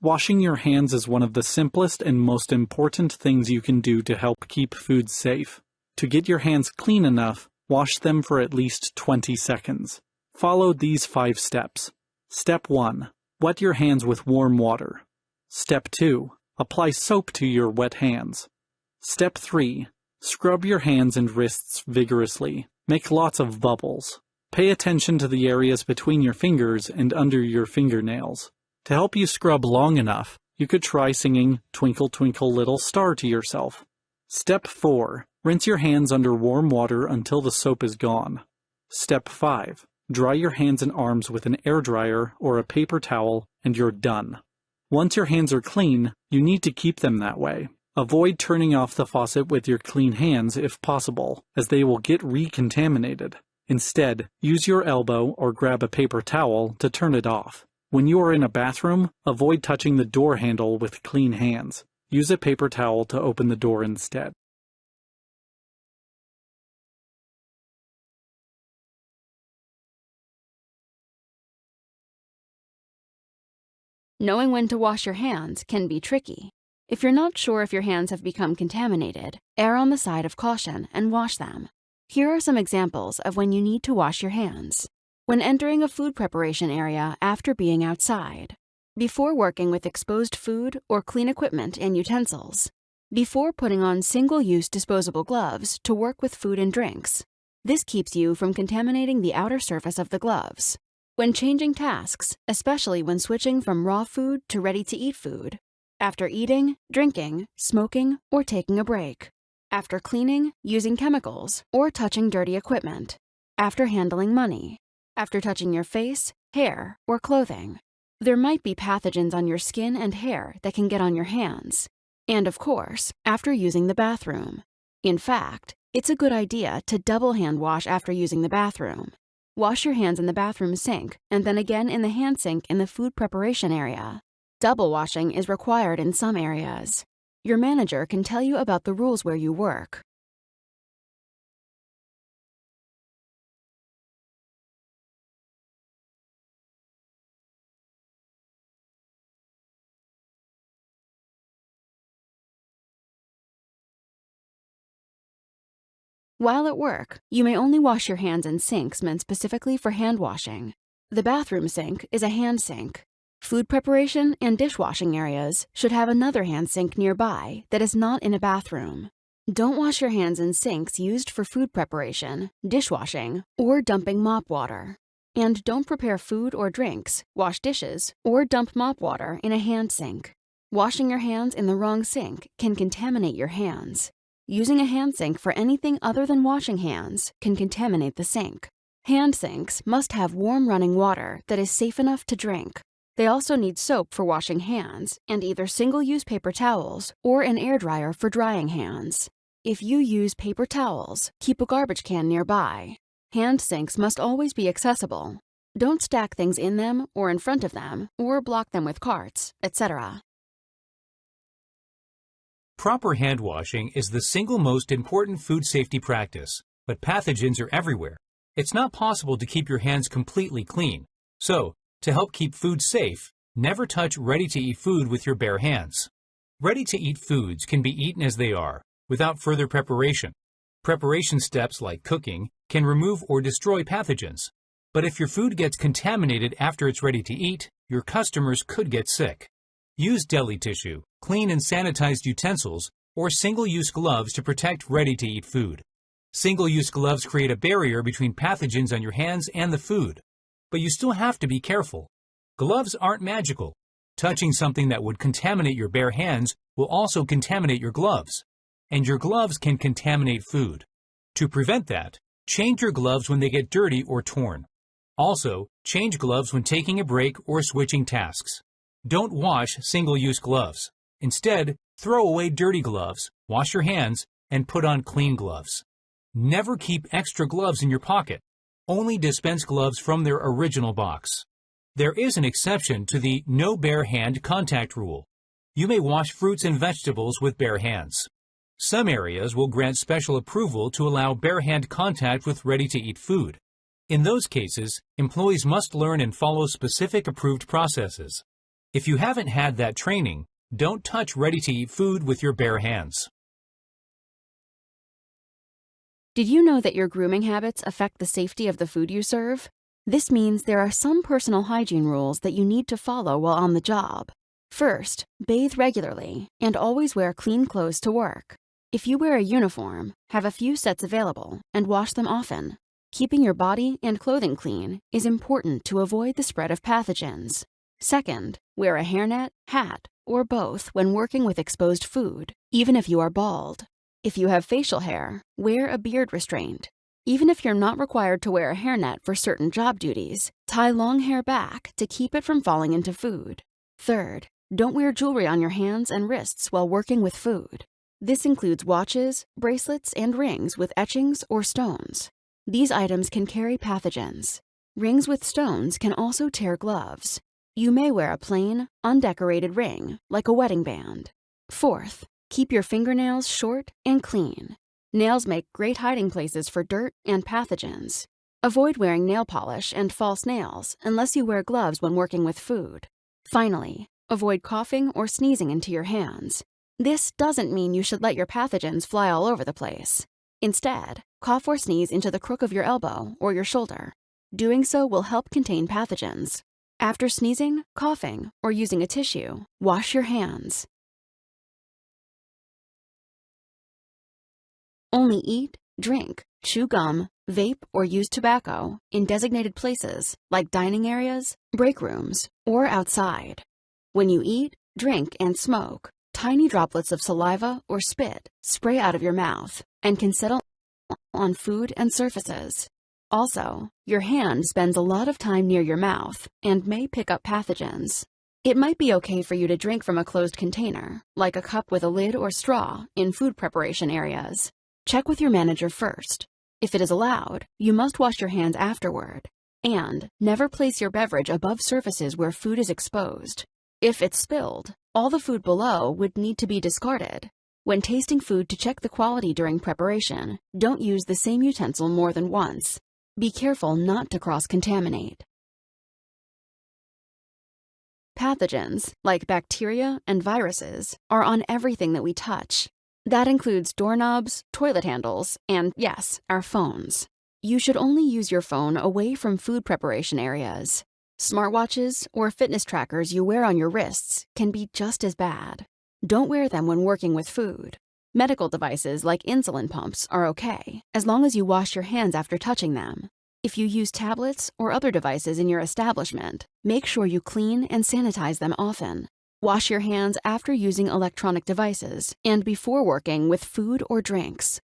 Washing your hands is one of the simplest and most important things you can do to help keep food safe. To get your hands clean enough, wash them for at least 20 seconds. Follow these 5 steps. Step 1. Wet your hands with warm water. Step 2. Apply soap to your wet hands. Step 3. Scrub your hands and wrists vigorously. Make lots of bubbles. Pay attention to the areas between your fingers and under your fingernails. To help you scrub long enough, you could try singing "Twinkle, Twinkle, Little Star" to yourself. Step 4. Rinse your hands under warm water until the soap is gone. Step 5. Dry your hands and arms with an air dryer or a paper towel, and you're done. Once your hands are clean, you need to keep them that way. Avoid turning off the faucet with your clean hands if possible, as they will get recontaminated. Instead, use your elbow or grab a paper towel to turn it off. When you are in a bathroom, avoid touching the door handle with clean hands. Use a paper towel to open the door instead. Knowing when to wash your hands can be tricky. If you're not sure if your hands have become contaminated, err on the side of caution and wash them. Here are some examples of when you need to wash your hands. When entering a food preparation area after being outside. Before working with exposed food or clean equipment and utensils. Before putting on single-use disposable gloves to work with food and drinks. This keeps you from contaminating the outer surface of the gloves. When changing tasks, especially when switching from raw food to ready-to-eat food. After eating, drinking, smoking, or taking a break. After cleaning, using chemicals, or touching dirty equipment. After handling money. After touching your face, hair, or clothing. There might be pathogens on your skin and hair that can get on your hands. And of course, after using the bathroom. In fact, it's a good idea to double hand wash after using the bathroom. Wash your hands in the bathroom sink and then again in the hand sink in the food preparation area. Double washing is required in some areas. Your manager can tell you about the rules where you work. While at work, you may only wash your hands in sinks meant specifically for hand washing. The bathroom sink is a hand sink. Food preparation and dishwashing areas should have another hand sink nearby that is not in a bathroom. Don't wash your hands in sinks used for food preparation, dishwashing, or dumping mop water. And don't prepare food or drinks, wash dishes, or dump mop water in a hand sink. Washing your hands in the wrong sink can contaminate your hands. Using a hand sink for anything other than washing hands can contaminate the sink. Hand sinks must have warm running water that is safe enough to drink. They also need soap for washing hands and either single-use paper towels or an air dryer for drying hands. If you use paper towels, keep a garbage can nearby. Hand sinks must always be accessible. Don't stack things in them or in front of them or block them with carts, etc. Proper hand washing is the single most important food safety practice, but pathogens are everywhere. It's not possible to keep your hands completely clean. So, to help keep food safe, never touch ready-to-eat food with your bare hands. Ready-to-eat foods can be eaten as they are, without further preparation. Preparation steps like cooking can remove or destroy pathogens. But if your food gets contaminated after it's ready to eat, your customers could get sick. Use deli tissue, clean and sanitized utensils, or single-use gloves to protect ready-to-eat food. Single-use gloves create a barrier between pathogens on your hands and the food. But you still have to be careful. Gloves aren't magical. Touching something that would contaminate your bare hands will also contaminate your gloves. And your gloves can contaminate food. To prevent that, change your gloves when they get dirty or torn. Also, change gloves when taking a break or switching tasks. Don't wash single-use gloves. Instead, throw away dirty gloves, wash your hands, and put on clean gloves. Never keep extra gloves in your pocket. Only dispense gloves from their original box. There is an exception to the no bare hand contact rule. You may wash fruits and vegetables with bare hands. Some areas will grant special approval to allow bare hand contact with ready-to-eat food. In those cases, employees must learn and follow specific approved processes. If you haven't had that training, don't touch ready-to-eat food with your bare hands. Did you know that your grooming habits affect the safety of the food you serve? This means there are some personal hygiene rules that you need to follow while on the job. First, bathe regularly and always wear clean clothes to work. If you wear a uniform, have a few sets available and wash them often. Keeping your body and clothing clean is important to avoid the spread of pathogens. Second, wear a hairnet, hat, or both when working with exposed food, even if you are bald. If you have facial hair, wear a beard restraint. Even if you're not required to wear a hairnet for certain job duties, tie long hair back to keep it from falling into food. Third, don't wear jewelry on your hands and wrists while working with food. This includes watches, bracelets, and rings with etchings or stones. These items can carry pathogens. Rings with stones can also tear gloves. You may wear a plain, undecorated ring, like a wedding band. Fourth, keep your fingernails short and clean. Nails make great hiding places for dirt and pathogens. Avoid wearing nail polish and false nails unless you wear gloves when working with food. Finally, avoid coughing or sneezing into your hands. This doesn't mean you should let your pathogens fly all over the place. Instead, cough or sneeze into the crook of your elbow or your shoulder. Doing so will help contain pathogens. After sneezing, coughing, or using a tissue, wash your hands. Only eat, drink, chew gum, vape, or use tobacco in designated places like dining areas, break rooms, or outside. When you eat, drink, and smoke, tiny droplets of saliva or spit spray out of your mouth and can settle on food and surfaces. Also, your hand spends a lot of time near your mouth and may pick up pathogens. It might be okay for you to drink from a closed container, like a cup with a lid or straw, in food preparation areas. Check with your manager first. If it is allowed, you must wash your hands afterward. And never place your beverage above surfaces where food is exposed. If it's spilled, all the food below would need to be discarded. When tasting food to check the quality during preparation, don't use the same utensil more than once. Be careful not to cross-contaminate. Pathogens, like bacteria and viruses, are on everything that we touch. That includes doorknobs, toilet handles, and yes, our phones. You should only use your phone away from food preparation areas. Smartwatches or fitness trackers you wear on your wrists can be just as bad. Don't wear them when working with food. Medical devices like insulin pumps are okay, as long as you wash your hands after touching them. If you use tablets or other devices in your establishment, make sure you clean and sanitize them often. Wash your hands after using electronic devices and before working with food or drinks.